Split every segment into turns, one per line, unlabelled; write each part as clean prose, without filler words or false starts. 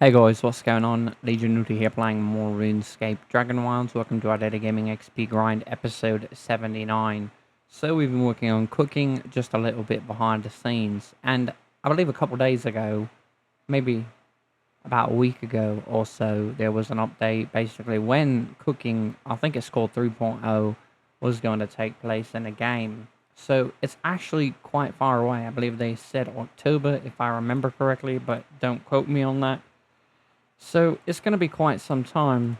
Hey guys, what's going on? Legion Nuti here playing more RuneScape Dragonwilds. Welcome to our Daily Gaming XP Grind episode 79. So we've been working on cooking just a little bit behind the scenes. And I believe a couple days ago, maybe about a week ago or so, there was an update basically when cooking, I think it's called 3.0, was going to take place in the game. So it's actually quite far away. I believe they said October if I remember correctly, but don't quote me on that. So it's going to be quite some time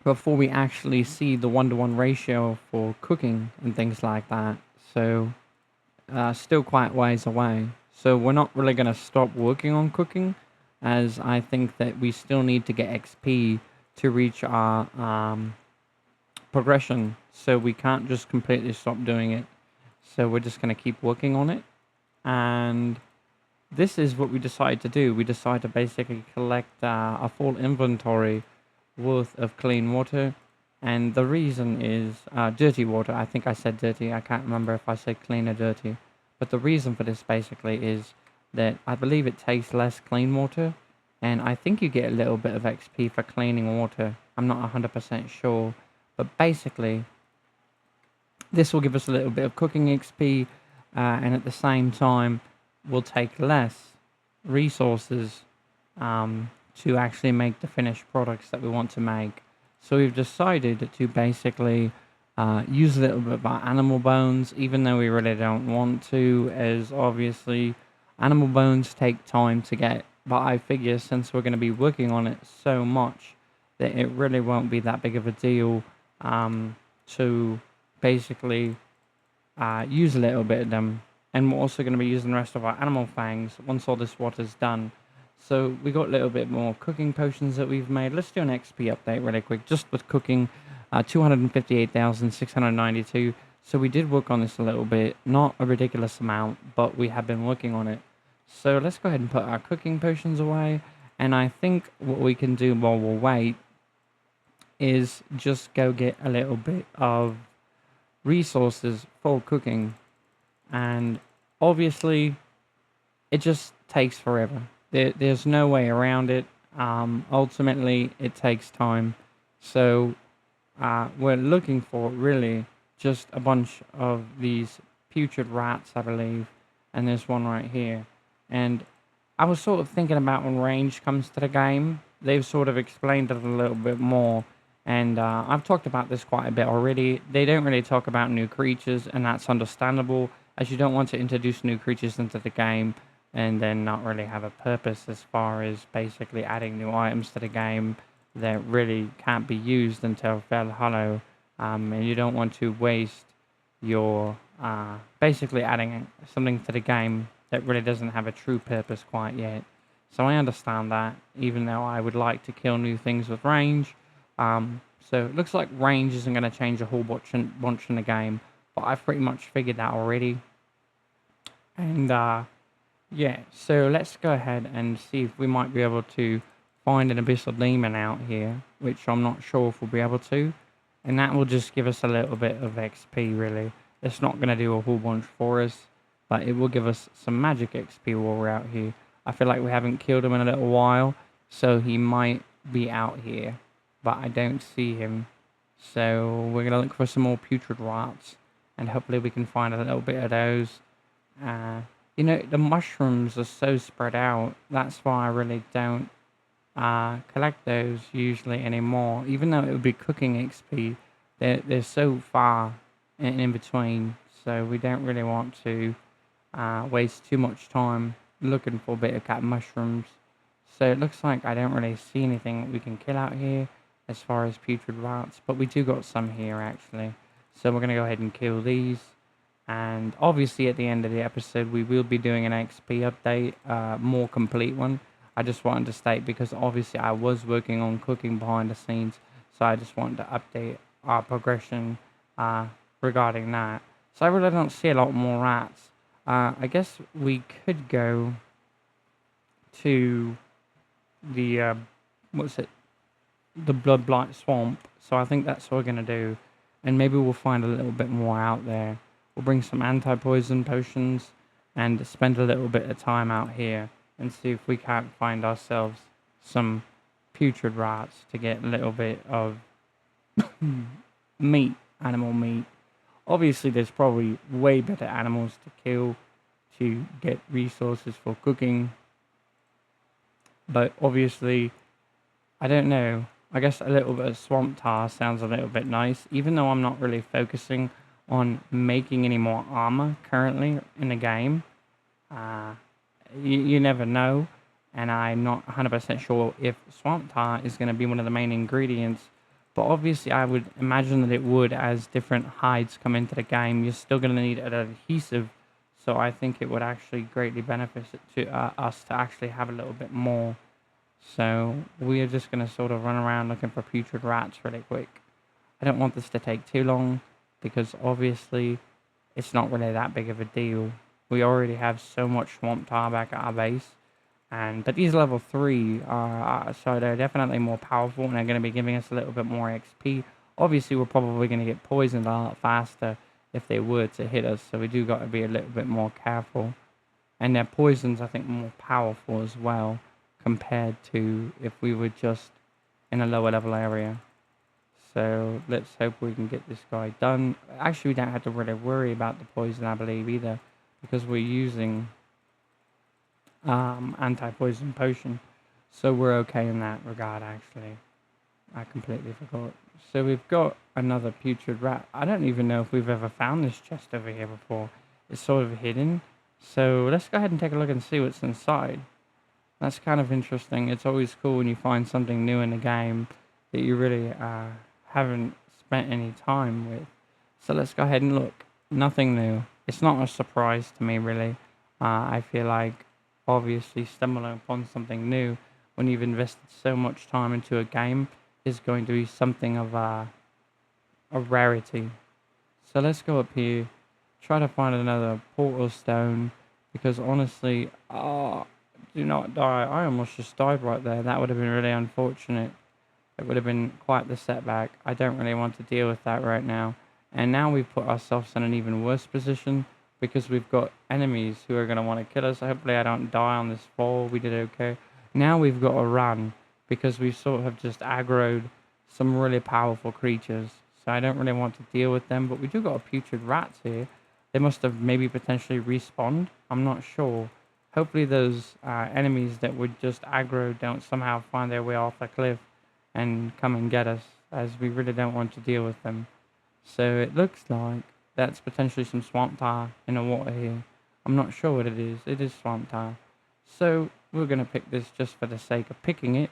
before we actually see the 1-to-1 ratio for cooking and things like that. So still quite ways away. So we're not really going to stop working on cooking, as I think that we still need to get XP to reach our progression. So we can't just completely stop doing it. So we're just going to keep working on it. And this is what we decide to do. We decide to basically collect a full inventory worth of clean water. And the reason is dirty water. I think I said dirty. I can't remember if I said clean or dirty. But the reason for this basically is that I believe it takes less clean water. And I think you get a little bit of XP for cleaning water. I'm not 100% sure. But basically, this will give us a little bit of cooking XP. And at the same time, will take less resources to actually make the finished products that we want to make. So we've decided to basically use a little bit of our animal bones, even though we really don't want to, as obviously animal bones take time to get. But I figure since we're going to be working on it so much that it really won't be that big of a deal to basically use a little bit of them. And we're also going to be using the rest of our animal fangs once all this water's done. So we got a little bit more cooking potions that we've made. Let's do an XP update really quick, just with cooking. 258,692. So we did work on this a little bit, not a ridiculous amount, but we have been working on it. So let's go ahead and put our cooking potions away. And I think what we can do while we'll wait is just go get a little bit of resources for cooking. And obviously, it just takes forever. There's no way around it. Ultimately, it takes time. So we're looking for really just a bunch of these putrid rats, I believe. And there's one right here. And I was sort of thinking about when range comes to the game, they've sort of explained it a little bit more. And I've talked about this quite a bit already. They don't really talk about new creatures, and that's understandable, as you don't want to introduce new creatures into the game and then not really have a purpose as far as basically adding new items to the game that really can't be used until Fell Hollow. And you don't want to waste your basically adding something to the game that really doesn't have a true purpose quite yet. So I understand that, even though I would like to kill new things with range. So it looks like range isn't going to change a whole bunch in the game, but I've pretty much figured that already. And yeah, so let's go ahead and see if we might be able to find an abyssal demon out here, which I'm not sure if we'll be able to. And that will just give us a little bit of XP, really. It's not going to do a whole bunch for us, but it will give us some magic XP while we're out here. I feel like we haven't killed him in a little while, so he might be out here, but I don't see him. So we're going to look for some more putrid rats, and hopefully we can find a little bit of those. You know, the mushrooms are so spread out. That's why I really don't collect those usually anymore. Even though it would be cooking XP, they're so far in between. So we don't really want to waste too much time looking for beta cat mushrooms. So it looks like I don't really see anything that we can kill out here as far as putrid rats. But we do got some here actually. So we're going to go ahead and kill these. And obviously at the end of the episode, we will be doing an XP update, more complete one. I just wanted to state because obviously I was working on cooking behind the scenes. So I just wanted to update our progression regarding that. So I really don't see a lot more rats. I guess we could go to the, the Blood Blight Swamp. So I think that's what we're going to do. And maybe we'll find a little bit more out there. We'll bring some anti-poison potions and spend a little bit of time out here and see if we can't find ourselves some putrid rats to get a little bit of meat, animal meat. Obviously, there's probably way better animals to kill to get resources for cooking. But obviously, I don't know. I guess a little bit of swamp tar sounds a little bit nice, even though I'm not really focusing on making any more armor currently in the game. Uh, you never know, and I'm not 100% sure if swamp tar is going to be one of the main ingredients. But obviously, I would imagine that it would, as different hides come into the game. You're still going to need an adhesive, so I think it would actually greatly benefit to us to actually have a little bit more. So we are just going to sort of run around looking for putrid rats really quick. I don't want this to take too long because obviously it's not really that big of a deal. We already have so much swamp tar back at our base. But these level 3 are, so they're definitely more powerful and they're going to be giving us a little bit more XP. Obviously we're probably going to get poisoned a lot faster if they were to hit us. So we do got to be a little bit more careful. And their poisons I think more powerful as well, compared to if we were just in a lower level area. So let's hope we can get this guy done. Actually, we don't have to really worry about the poison, I believe, either, because we're using anti-poison potion. So we're okay in that regard, actually. I completely forgot. So we've got another putrid rat. I don't even know if we've ever found this chest over here before. It's sort of hidden. So let's go ahead and take a look and see what's inside. That's kind of interesting. It's always cool when you find something new in the game that you really haven't spent any time with. So let's go ahead and look. Nothing new. It's not a surprise to me, really. I feel like obviously stumbling upon something new when you've invested so much time into a game is going to be something of a rarity. So let's go up here, try to find another portal stone, because honestly, do not die. I almost just died right there. That would have been really unfortunate. It would have been quite the setback. I don't really want to deal with that right now. And now we've put ourselves in an even worse position because we've got enemies who are going to want to kill us. Hopefully I don't die on this fall. We did okay. Now we've got to run because we sort of just aggroed some really powerful creatures. So I don't really want to deal with them. But we do got a putrid rats here. They must have maybe potentially respawned. I'm not sure. Hopefully those enemies that would just aggro don't somehow find their way off the cliff and come and get us, as we really don't want to deal with them. So it looks like that's potentially some swamp tar in the water here. I'm not sure what it is. It is swamp tar. So we're going to pick this just for the sake of picking it.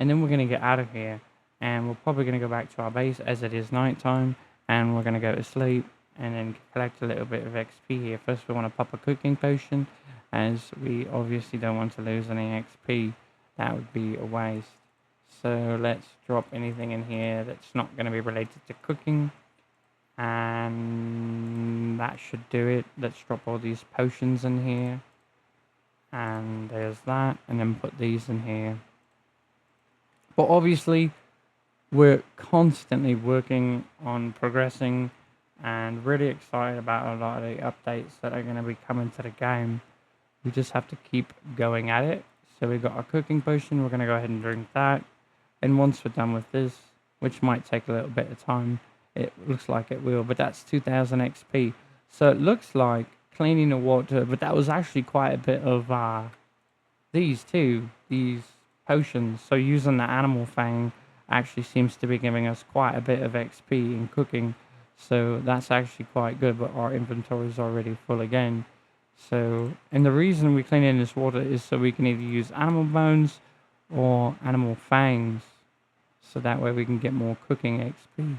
And then we're going to get out of here. And we're probably going to go back to our base as it is nighttime. And we're going to go to sleep and then collect a little bit of XP here. First we want to pop a cooking potion, as we obviously don't want to lose any XP. That would be a waste. So let's drop anything in here that's not going to be related to cooking. And that should do it. Let's drop all these potions in here. And there's that. And then put these in here. But obviously, we're constantly working on progressing and really excited about a lot of the updates that are going to be coming to the game. We just have to keep going at it. So we've got our cooking potion. We're going to go ahead and drink that. And once we're done with this, which might take a little bit of time, it looks like it will, but that's 2000 XP. So it looks like cleaning the water, but that was actually quite a bit of these potions. So using the animal fang actually seems to be giving us quite a bit of XP in cooking. So that's actually quite good, but our inventory is already full again. So, and the reason we clean in this water is so we can either use animal bones or animal fangs. So that way we can get more cooking XP.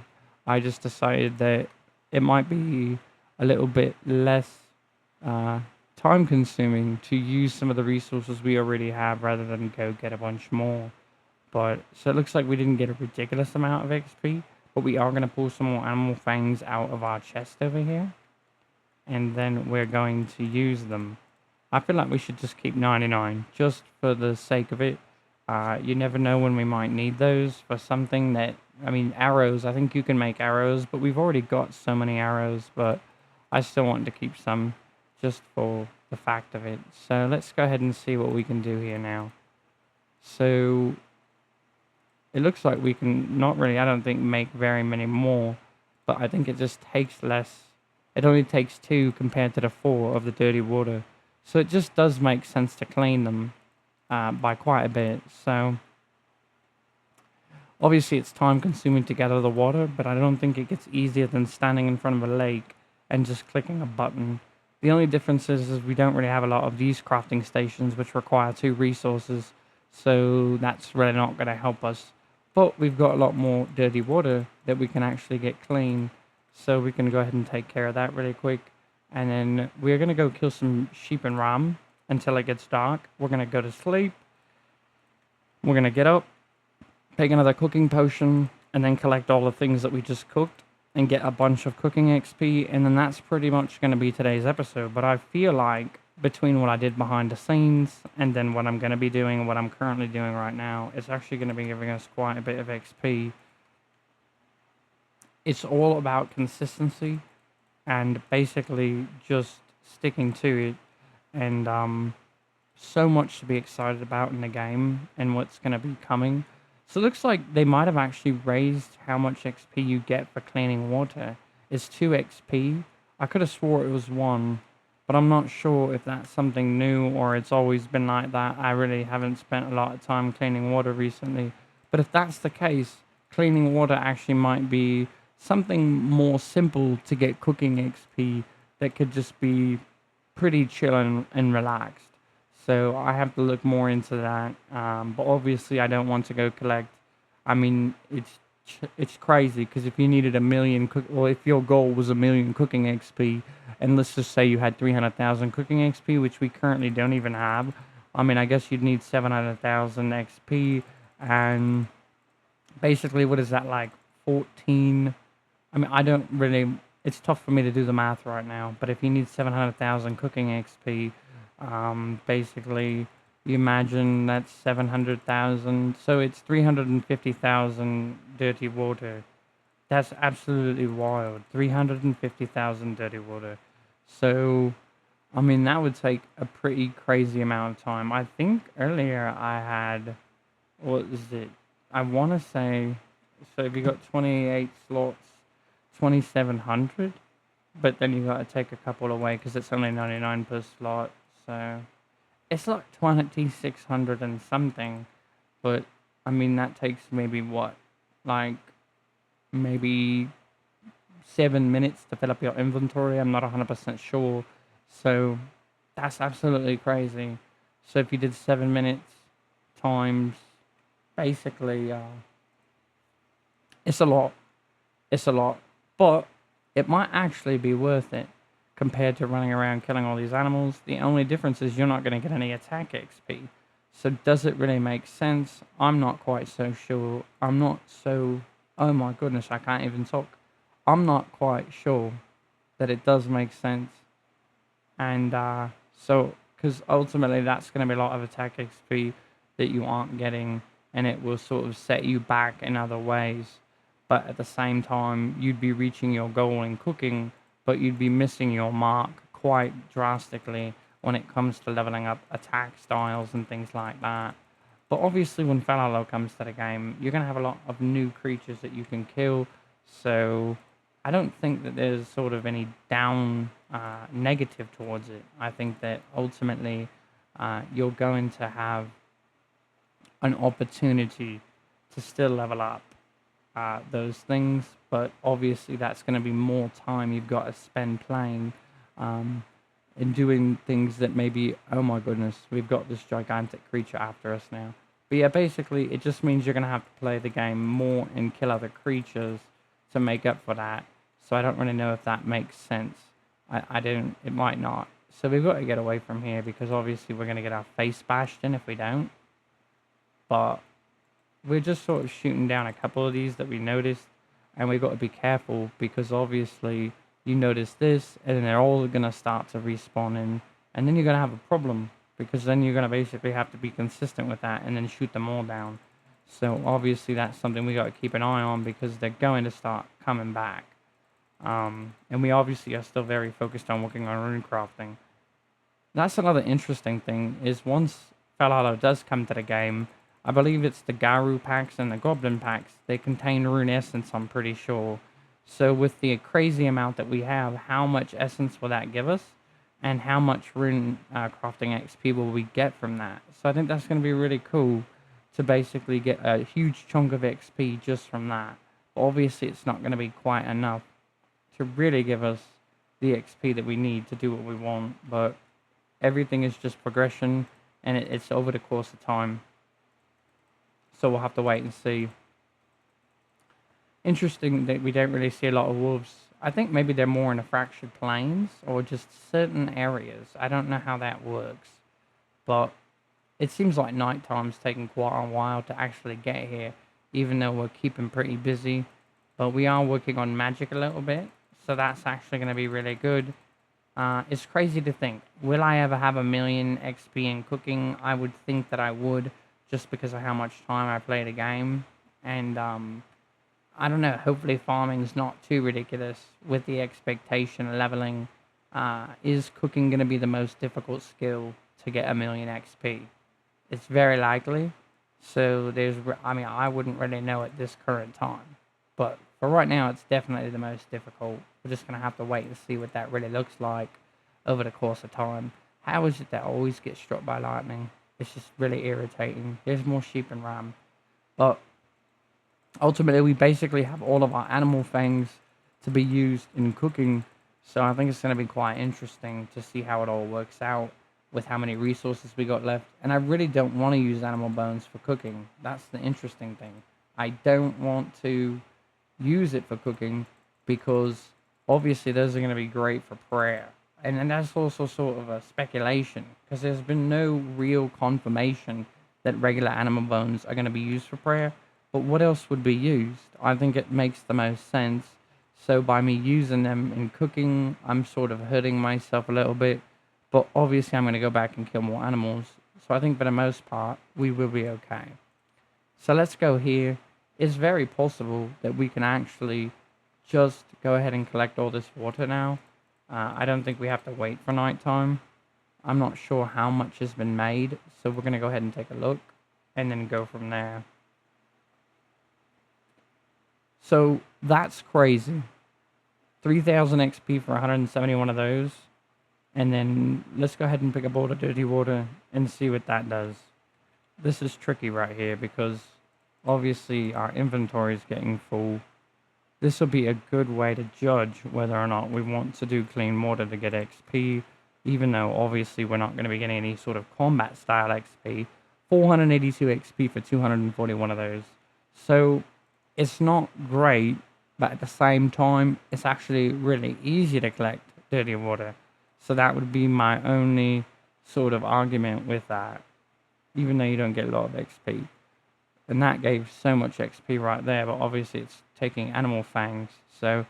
I just decided that it might be a little bit less time consuming to use some of the resources we already have rather than go get a bunch more. But so it looks like we didn't get a ridiculous amount of XP, but we are going to pull some more animal fangs out of our chest over here. And then we're going to use them. I feel like we should just keep 99 just for the sake of it. You never know when we might need those for something that, I mean, arrows. I think you can make arrows, but we've already got so many arrows, but I still want to keep some just for the fact of it. So let's go ahead and see what we can do here now. So it looks like we can not really, I don't think, make very many more, but I think it just takes less. It only takes 2 compared to the 4 of the dirty water. So it just does make sense to clean them by quite a bit. So obviously it's time consuming to gather the water, but I don't think it gets easier than standing in front of a lake and just clicking a button. The only difference is we don't really have a lot of these crafting stations which require 2 resources, so that's really not going to help us. But we've got a lot more dirty water that we can actually get clean, so we can go ahead and take care of that really quick. And then we're going to go kill some sheep and ram until it gets dark. We're going to go to sleep. We're going to get up, take another cooking potion, and then collect all the things that we just cooked and get a bunch of cooking XP, and then that's pretty much going to be today's episode. But I feel like between what I did behind the scenes and then what I'm going to be doing and what I'm currently doing right now, it's actually going to be giving us quite a bit of XP. It's all about consistency and basically just sticking to it, and so much to be excited about in the game and what's going to be coming. So it looks like they might have actually raised how much XP you get for cleaning water. It's 2 XP. I could have swore it was 1, but I'm not sure if that's something new or it's always been like that. I really haven't spent a lot of time cleaning water recently. But if that's the case, cleaning water actually might be something more simple to get cooking XP that could just be pretty chill and relaxed. So I have to look more into that. But obviously I don't want to go collect. I mean, it's crazy because if you needed a million or if your goal was a million cooking XP, and let's just say you had 300,000 cooking XP, which we currently don't even have. I mean, I guess you'd need 700,000 XP, and basically, what is that, like 14? I mean, I don't really. It's tough for me to do the math right now. But if you need 700,000 cooking XP, basically, you imagine that's 700,000. So it's 350,000 dirty water. That's absolutely wild. 350,000 dirty water. So, I mean, that would take a pretty crazy amount of time. I think earlier I had, what is it? I want to say, so if you got 28 slots, 2,700. But then you got to take a couple away because it's only 99 per slot. So it's like 2,600 and something. But I mean, that takes maybe what? Like maybe 7 minutes to fill up your inventory. I'm not 100% sure. So that's absolutely crazy. So if you did 7 minutes times basically, it's a lot. It's a lot. But it might actually be worth it compared to running around killing all these animals. The only difference is you're not going to get any attack XP. So does it really make sense? I'm not quite so sure. I'm not so... Oh my goodness, I can't even talk. I'm not quite sure that it does make sense. And so, because ultimately that's going to be a lot of attack XP that you aren't getting, and it will sort of set you back in other ways. But at the same time, you'd be reaching your goal in cooking, but you'd be missing your mark quite drastically when it comes to leveling up attack styles and things like that. But obviously when Fallout comes to the game, you're going to have a lot of new creatures that you can kill. So I don't think that there's sort of any negative towards it. I think that ultimately you're going to have an opportunity to still level up those things, but obviously that's going to be more time you've got to spend playing and doing things that maybe, oh my goodness, we've got this gigantic creature after us now. But yeah, basically it just means you're going to have to play the game more and kill other creatures to make up for that. So I don't really know if that makes sense. I don't, it might not. So we've got to get away from here because obviously we're going to get our face bashed in if we don't. But we're just sort of shooting down a couple of these that we noticed, and we've got to be careful because obviously you notice this and then they're all going to start to respawn in, and then you're going to have a problem because then you're going to basically have to be consistent with that and then shoot them all down. So obviously that's something we got to keep an eye on because they're going to start coming back. And we obviously are still very focused on working on rune crafting. That's another interesting thing is once Fallout does come to the game, I believe it's the Garu packs and the Goblin packs. They contain rune essence, I'm pretty sure. So with the crazy amount that we have, how much essence will that give us? And how much rune crafting XP will we get from that? So I think that's going to be really cool to basically get a huge chunk of XP just from that. Obviously, it's not going to be quite enough to really give us the XP that we need to do what we want, but everything is just progression, and it's over the course of time. So we'll have to wait and see. Interesting that we don't really see a lot of wolves. I think maybe they're more in the fractured plains or just certain areas. I don't know how that works, but it seems like nighttime's taking quite a while to actually get here, even though we're keeping pretty busy. But we are working on magic a little bit, so that's actually going to be really good. It's crazy to think, will I ever have 1,000,000 XP in cooking? I would think that I would, just because of how much time I play the game. And I don't know, hopefully farming's not too ridiculous with the expectation leveling. Is cooking going to be the most difficult skill to get 1,000,000 XP? It's very likely. So I wouldn't really know at this current time. But for right now, it's definitely the most difficult. We're just going to have to wait and see what that really looks like over the course of time. How is it that I always get struck by lightning? It's just really irritating. There's more sheep and ram. But ultimately, we basically have all of our animal fangs to be used in cooking. So I think it's going to be quite interesting to see how it all works out with how many resources we got left. And I really don't want to use animal bones for cooking. That's the interesting thing. I don't want to use it for cooking because obviously those are going to be great for prayer. And that's also sort of a speculation because there's been no real confirmation that regular animal bones are going to be used for prayer. But what else would be used? I think it makes the most sense. So by me using them in cooking, I'm sort of hurting myself a little bit. But obviously I'm going to go back and kill more animals. So I think for the most part, we will be okay. So let's go here. It's very possible that we can actually just go ahead and collect all this water now. I don't think we have to wait for nighttime. I'm not sure how much has been made. So we're going to go ahead and take a look and then go from there. So that's crazy. 3,000 XP for 171 of those. And then let's go ahead and pick up all the dirty water and see what that does. This is tricky right here because obviously our inventory is getting full. This will be a good way to judge whether or not we want to do clean water to get XP, even though obviously we're not going to be getting any sort of combat style XP. 482 XP for 241 of those. So it's not great, but at the same time, it's actually really easy to collect dirty water. So that would be my only sort of argument with that, even though you don't get a lot of XP. And that gave so much XP right there, but obviously it's taking animal fangs. So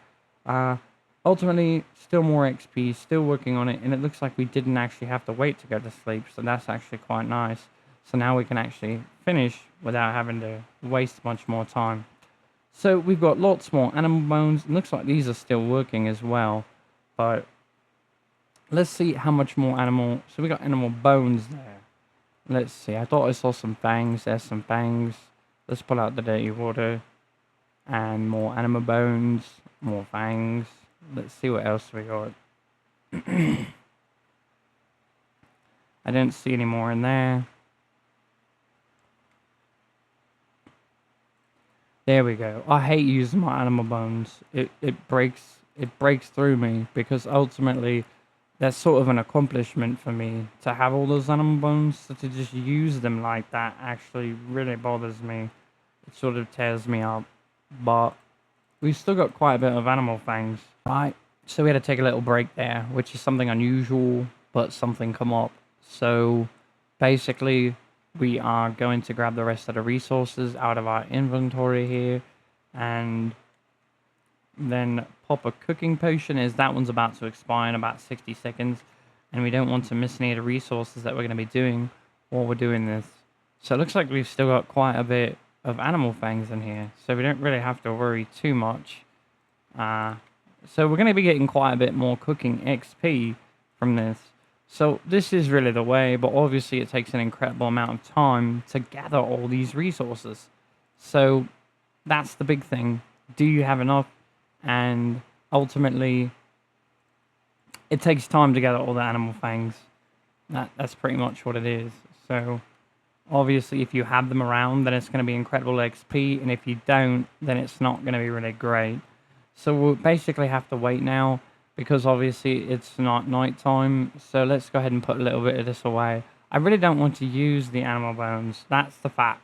ultimately, still more XP, still working on it, and it looks like we didn't actually have to wait to go to sleep, so that's actually quite nice. So now we can actually finish without having to waste much more time. So we've got lots more animal bones. It looks like these are still working as well, but let's see how much more animal. So we got animal bones there. Let's see. I thought I saw some fangs. There's some fangs. Let's pull out the dirty water. And more animal bones. More fangs. Let's see what else we got. I didn't see any more in there. There we go. I hate using my animal bones. It breaks through me because ultimately that's sort of an accomplishment for me to have all those animal bones. So to just use them like that actually really bothers me. It sort of tears me up. But we've still got quite a bit of animal fangs. Right. So we had to take a little break there, which is something unusual, but something come up. So basically we are going to grab the rest of the resources out of our inventory here and then pop a cooking potion, as that one's about to expire in about 60 seconds and we don't want to miss any of the resources that we're going to be doing while we're doing this. So it looks like we've still got quite a bit of animal fangs in here, so we don't really have to worry too much. So we're going to be getting quite a bit more cooking XP from this. So this is really the way, but obviously it takes an incredible amount of time to gather all these resources. So that's the big thing. Do you have enough? And ultimately, it takes time to gather all the animal fangs. That's pretty much what it is. So obviously, if you have them around, then it's going to be incredible XP, and if you don't, then it's not going to be really great. So we'll basically have to wait now, because obviously it's not nighttime. So let's go ahead and put a little bit of this away. I really don't want to use the animal bones. That's the fact.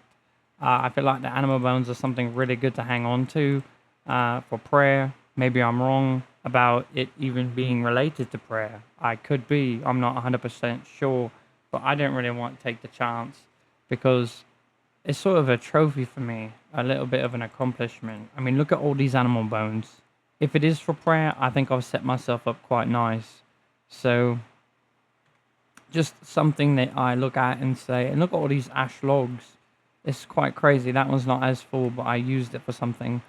I feel like the animal bones are something really good to hang on to for prayer. Maybe I'm wrong about it even being related to prayer. I could be. I'm not 100% sure. But I don't really want to take the chance, because it's sort of a trophy for me, a little bit of an accomplishment. I mean, look at all these animal bones. If it is for prayer, I think I've set myself up quite nice. So, just something that I look at and say, and look at all these ash logs. It's quite crazy. That one's not as full, but I used it for something.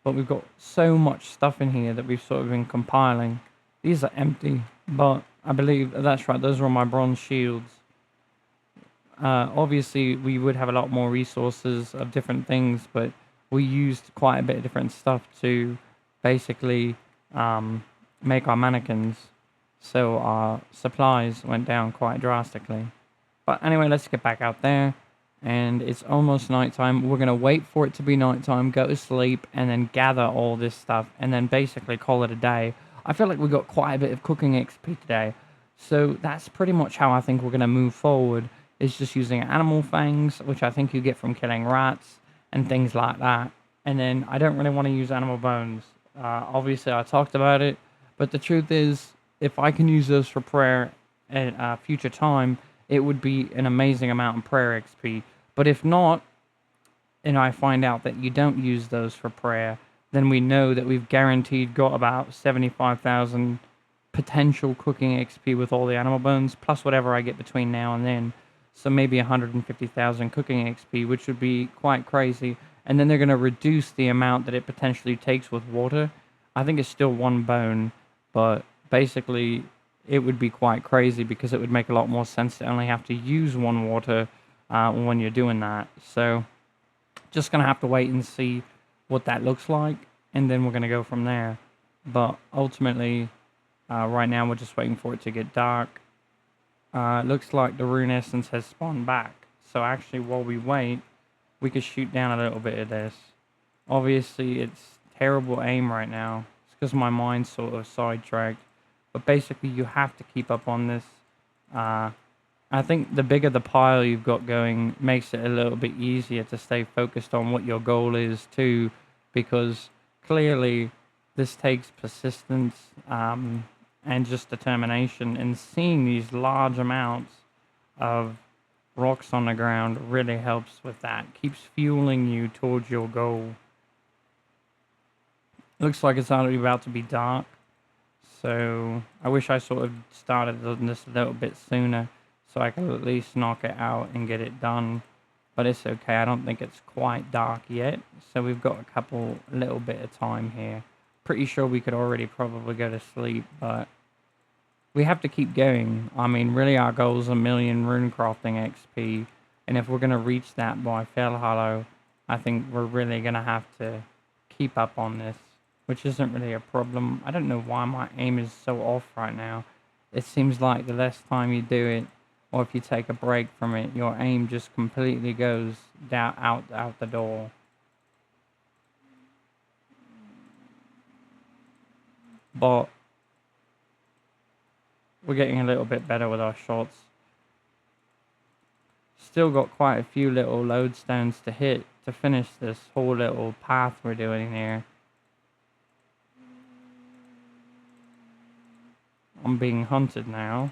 But we've got so much stuff in here that we've sort of been compiling. These are empty, but I believe that's right. Those are all my bronze shields. Obviously, we would have a lot more resources of different things, but we used quite a bit of different stuff to basically make our mannequins. So our supplies went down quite drastically. But anyway, let's get back out there. And it's almost nighttime. We're going to wait for it to be nighttime, go to sleep, and then gather all this stuff, and then basically call it a day. I feel like we got quite a bit of cooking XP today. So that's pretty much how I think we're going to move forward, is just using animal fangs, which I think you get from killing rats and things like that. And then I don't really want to use animal bones. Obviously, I talked about it, but the truth is, if I can use those for prayer at a future time, it would be an amazing amount of prayer XP. But if not, and I find out that you don't use those for prayer, then we know that we've guaranteed got about 75,000 potential cooking XP with all the animal bones, plus whatever I get between now and then. So maybe 150,000 cooking XP, which would be quite crazy. And then they're going to reduce the amount that it potentially takes with water. I think it's still one bone, but basically it would be quite crazy, because it would make a lot more sense to only have to use one water when you're doing that. So just going to have to wait and see what that looks like, and then we're going to go from there. But ultimately, right now we're just waiting for it to get dark. Looks like the rune essence has spawned back. So actually, while we wait, we could shoot down a little bit of this. Obviously, it's terrible aim right now. It's because my mind's sort of sidetracked. But basically, you have to keep up on this. I think the bigger the pile you've got going makes it a little bit easier to stay focused on what your goal is too, because clearly this takes persistence and just determination, and seeing these large amounts of rocks on the ground really helps with that. Keeps fueling you towards your goal. Looks like it's already about to be dark. So I wish I sort of started on this a little bit sooner, so I could at least knock it out and get it done. But it's okay. I don't think it's quite dark yet. So we've got a little bit of time here. Pretty sure we could already probably go to sleep, but we have to keep going. I mean, really our goal is 1 million rune crafting XP. And if we're going to reach that by Fell Hollow, I think we're really going to have to keep up on this, which isn't really a problem. I don't know why my aim is so off right now. It seems like the less time you do it, or if you take a break from it, your aim just completely goes down, out the door. But we're getting a little bit better with our shots. Still got quite a few little lodestones to hit to finish this whole little path we're doing here. I'm being hunted now,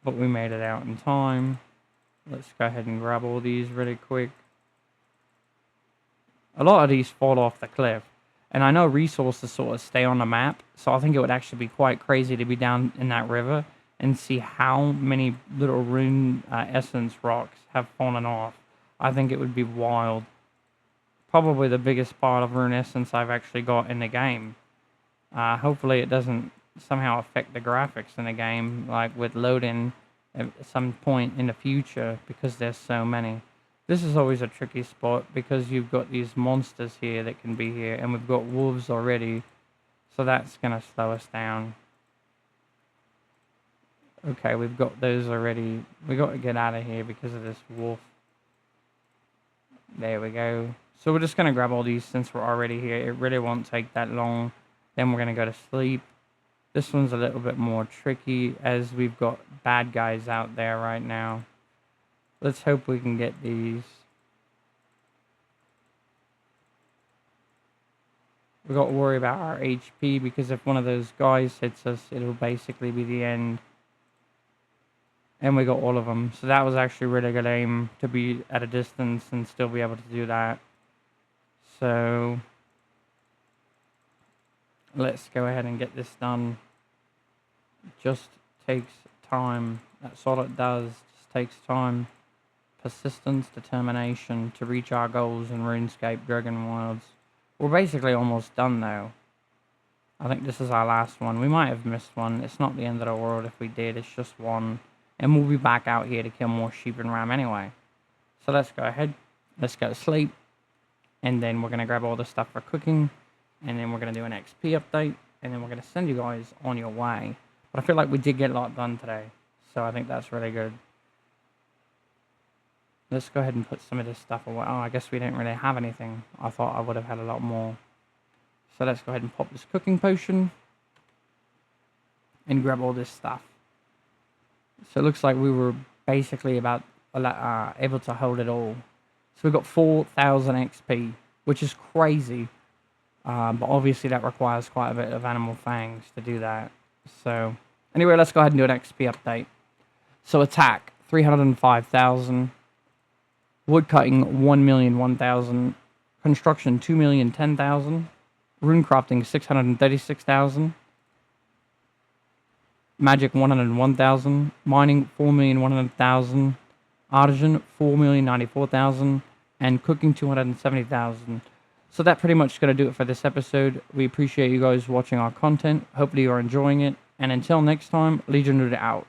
but we made it out in time. Let's go ahead and grab all these really quick. A lot of these fall off the cliff, and I know resources sort of stay on the map, so I think it would actually be quite crazy to be down in that river and see how many little rune essence rocks have fallen off. I think it would be wild. Probably the biggest pile of rune essence I've actually got in the game. Hopefully it doesn't somehow affect the graphics in the game, like with loading at some point in the future, because there's so many. This is always a tricky spot because you've got these monsters here that can be here, and we've got wolves already, so that's gonna slow us down. Okay, we've got those already. We got to get out of here because of this wolf. There we go. So we're just going to grab all these since we're already here. It really won't take that long. Then we're going to go to sleep. This one's a little bit more tricky as we've got bad guys out there right now. Let's hope we can get these. We've got to worry about our HP because if one of those guys hits us, it'll basically be the end. And we got all of them. So that was actually really good aim to be at a distance and still be able to do that. So let's go ahead and get this done. It just takes time. That's all it does. Just takes time. Persistence, determination to reach our goals in RuneScape Dragonwilds. We're basically almost done though. I think this is our last one. We might have missed one. It's not the end of the world if we did. It's just one. And we'll be back out here to kill more sheep and ram anyway. So let's go ahead. Let's go to sleep. And then we're going to grab all the stuff for cooking. And then we're going to do an XP update. And then we're going to send you guys on your way. But I feel like we did get a lot done today. So I think that's really good. Let's go ahead and put some of this stuff away. Oh, I guess we didn't really have anything. I thought I would have had a lot more. So let's go ahead and pop this cooking potion. And grab all this stuff. So it looks like we were basically about able to hold it all. So we got 4,000 XP, which is crazy. But obviously that requires quite a bit of animal fangs to do that. So anyway, let's go ahead and do an XP update. So attack, 305,000. Woodcutting, 1,001,000. Construction, 2,010,000. Rune crafting, 636,000. Magic 101,000, mining 4,100,000, artisan 4,094,000, and cooking 270,000. So that pretty much is going to do it for this episode. We appreciate you guys watching our content. Hopefully you're enjoying it. And until next time, Legion Rooted out.